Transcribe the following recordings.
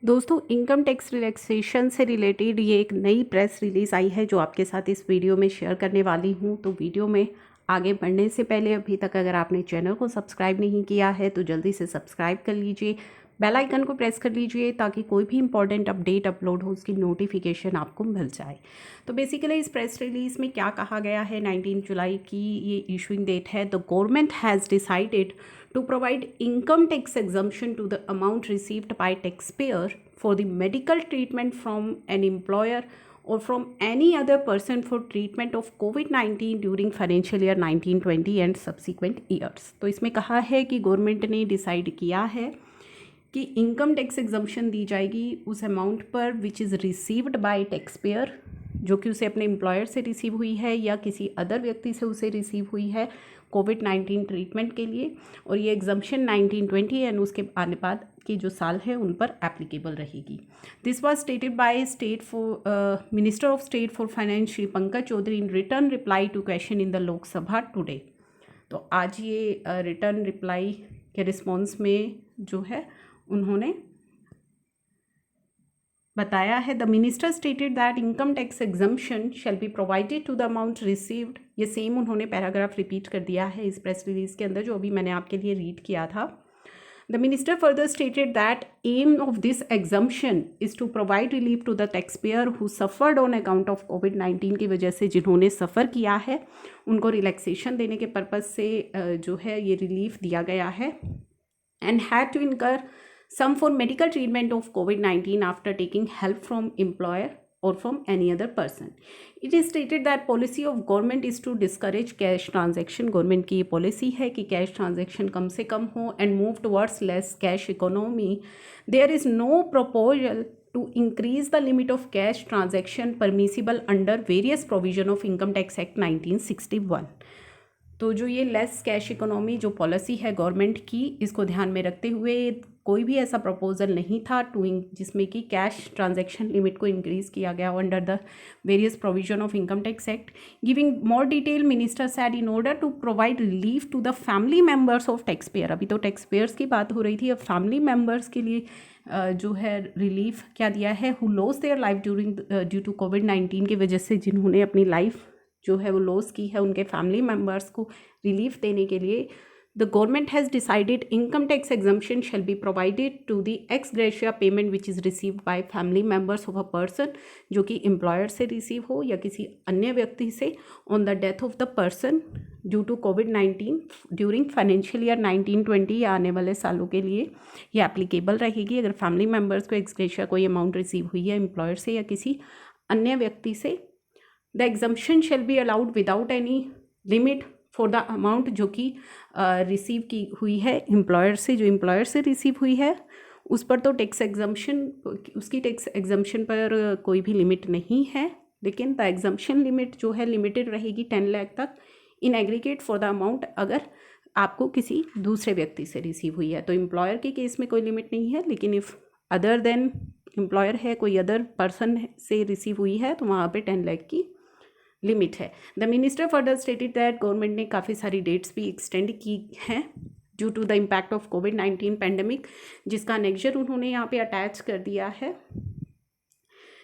दोस्तों, income tax relaxation से related ये एक नई प्रेस रिलीज़ आई है जो आपके साथ इस वीडियो में शेयर करने वाली हूँ। तो वीडियो में आगे बढ़ने से पहले अभी तक अगर आपने चैनल को सब्सक्राइब नहीं किया है तो जल्दी से सब्सक्राइब कर लीजिए, बेल आइकन को प्रेस कर लीजिए ताकि कोई भी इंपॉर्टेंट अपडेट अपलोड हो उसकी नोटिफिकेशन आपको मिल जाए। तो बेसिकली इस प्रेस रिलीज़ में क्या कहा गया है, 19 जुलाई की ये इशूइंग डेट है। The government has decided to provide income tax exemption to the amount received by taxpayer for the medical treatment from an employer or from any other person for treatment of COVID-19 during financial year 1920 and subsequent years। तो इसमें कहा है कि government ने decide किया है कि income tax exemption दी जाएगी उस अमाउंट पर विच is received bye tax payer, जो कि उसे अपने एम्प्लॉयर से रिसीव हुई है या किसी अदर व्यक्ति से उसे रिसीव हुई है कोविड-19 ट्रीटमेंट के लिए। और ये एग्जम्पशन 1920 एंड उसके आने बाद के जो साल है उन पर एप्लीकेबल रहेगी। This was stated by minister of state for finance Shri Pankaj Chaudhary in return reply to question in the Lok Sabha today. तो आज ये रिटर्न रिप्लाई के रिस्पॉन्स में जो है उन्होंने बताया है। The minister stated that income tax exemption shall be provided to the amount received. ये सेम उन्होंने पैराग्राफ रिपीट कर दिया है इस प्रेस रिलीज के अंदर जो अभी मैंने आपके लिए रीड किया था। The minister further stated that aim of this exemption is to provide relief to the tax payer who suffered on account of कोविड-19 की वजह से जिन्होंने सफ़र किया है उनको रिलैक्सेशन देने के पर्पज़ से जो है ये रिलीफ दिया गया है। And had to incur some for medical treatment of COVID-19 after taking help from employer or from any other person. It is stated that policy of government is to discourage cash transaction। Government की ये policy है कि cash transaction कम से कम हो and move towards less cash economy. There is no proposal to increase the limit of cash transaction permissible under various provision of Income Tax Act 1961। तो जो ये less cash economy जो policy है government की, इसको ध्यान में रखते हुए कोई भी ऐसा प्रपोजल नहीं था जिसमें कि कैश ट्रांजैक्शन लिमिट को इंक्रीज़ किया गया under the various provision of income tax act. Giving more detail, minister said in order to provide relief to the family members of tax payer. अभी तो टैक्स पेयर्स की बात हो रही थी, अब फैमिली मेम्बर्स के लिए जो है रिलीफ क्या दिया है, who loss their life due to कोविड-19 की वजह से जिन्होंने अपनी लाइफ जो है वो लॉस की है, उनके फैमिली मेम्बर्स को रिलीफ देने के लिए the government has decided income tax exemption shall be provided to the ex gratia payment which is received by family members of a person, जो कि एम्प्लॉयर से रिसीव हो या किसी अन्य व्यक्ति से on the death of the person due to कोविड-19 ड्यूरिंग फाइनेंशियल ईयर 1920 या आने वाले सालों के लिए ये एप्लीकेबल रहेगी। अगर फैमिली मेम्बर्स को एक्स ग्रेशिया कोई अमाउंट रिसीव हुई है एम्प्लॉयर से या किसी अन्य व्यक्ति से, the exemption shall be allowed without any limit for the amount जो कि रिसीव की हुई है एम्प्लॉयर से, जो एम्प्लॉयर से रिसीव हुई है उस पर तो टैक्स एग्जम्पशन, उसकी टैक्स एग्जम्पशन पर कोई भी लिमिट नहीं है, लेकिन द एग्जम्पशन लिमिट जो है लिमिटेड रहेगी 10 लाख तक in aggregate for the amount अगर आपको किसी दूसरे व्यक्ति से रिसीव हुई है। तो एम्प्लॉयर के केस में कोई लिमिट नहीं है, लेकिन इफ़ अदर देन एम्प्लॉयर है, कोई अदर पर्सन से रिसीव हुई है तो वहाँ पे 10 लाख की लिमिट है। The minister further stated that government ने काफ़ी सारी डेट्स भी एक्सटेंड की हैं due to the impact of कोविड-19 पैंडमिक, जिसका नेक्चर उन्होंने यहाँ पे अटैच कर दिया है,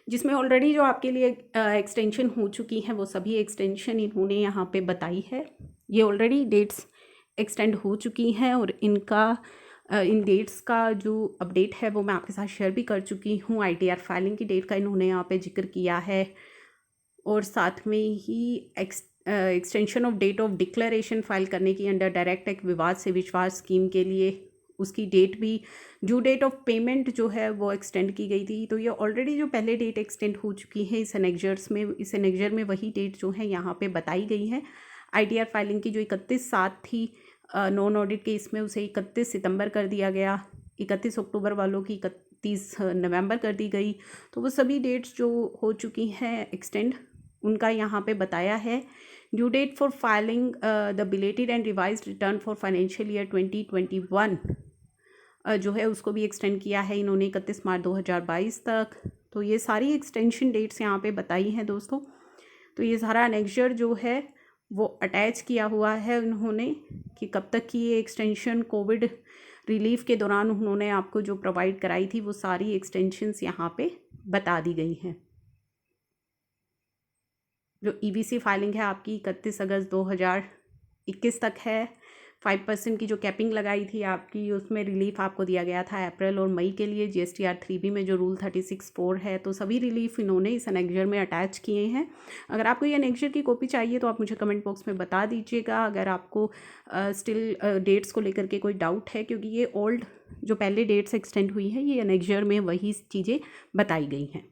जिसमें ऑलरेडी जो आपके लिए एक्सटेंशन हो चुकी हैं वो सभी एक्सटेंशन इन्होंने यहाँ पे बताई है। ये ऑलरेडी डेट्स एक्सटेंड हो चुकी हैं और इन डेट्स का जो अपडेट है वो मैं आपके साथ शेयर भी कर चुकी हूँ। ITR फाइलिंग की डेट का इन्होंने यहाँ पे जिक्र किया है और साथ में ही extension of date of declaration file करने की अंडर डायरेक्ट टैक्स विवाद से विश्वास स्कीम के लिए उसकी डेट भी, ड्यू डेट ऑफ पेमेंट जो है वो एक्सटेंड की गई थी। तो ये ऑलरेडी जो पहले डेट एक्सटेंड हो चुकी है इस एनेक्जर में वही डेट जो है यहाँ पे बताई गई है। ITR फाइलिंग की जो 31/7 थी नॉन ऑडिट केस में उसे 31 सितंबर कर दिया गया, 31 अक्टूबर वालों की 31 नवंबर कर दी गई। तो वो सभी डेट्स जो हो चुकी हैं एक्सटेंड उनका यहाँ पे बताया है। Due date for filing the belated and revised return for financial year 2021 जो है उसको भी एक्सटेंड किया है इन्होंने 31 मार्च 2022 तक। तो ये सारी एक्सटेंशन डेट्स यहाँ पे बताई हैं दोस्तों। तो ये सारा एनेक्चर जो है वो अटैच किया हुआ है उन्होंने कि कब तक की ये एक्सटेंशन कोविड रिलीफ के दौरान उन्होंने आपको जो प्रोवाइड कराई थी वो सारी एक्सटेंशंस यहाँ पे बता दी गई हैं। जो ईबीसी फाइलिंग है आपकी 31 अगस्त 2021 तक है। 5% की जो कैपिंग लगाई थी आपकी, उसमें रिलीफ आपको दिया गया था अप्रैल और मई के लिए जीएसटीआर 3B में जो रूल 36(4) है। तो सभी रिलीफ इन्होंने इस एनेक्जर में अटैच किए हैं। अगर आपको ये एनेक्जर की कॉपी चाहिए तो आप मुझे कमेंट बॉक्स में बता दीजिएगा। अगर आपको स्टिल डेट्स को लेकर के कोई डाउट है, क्योंकि ये ओल्ड जो पहले डेट्स एक्सटेंड हुई हैं, ये एनेक्जर में वही चीज़ें बताई गई हैं।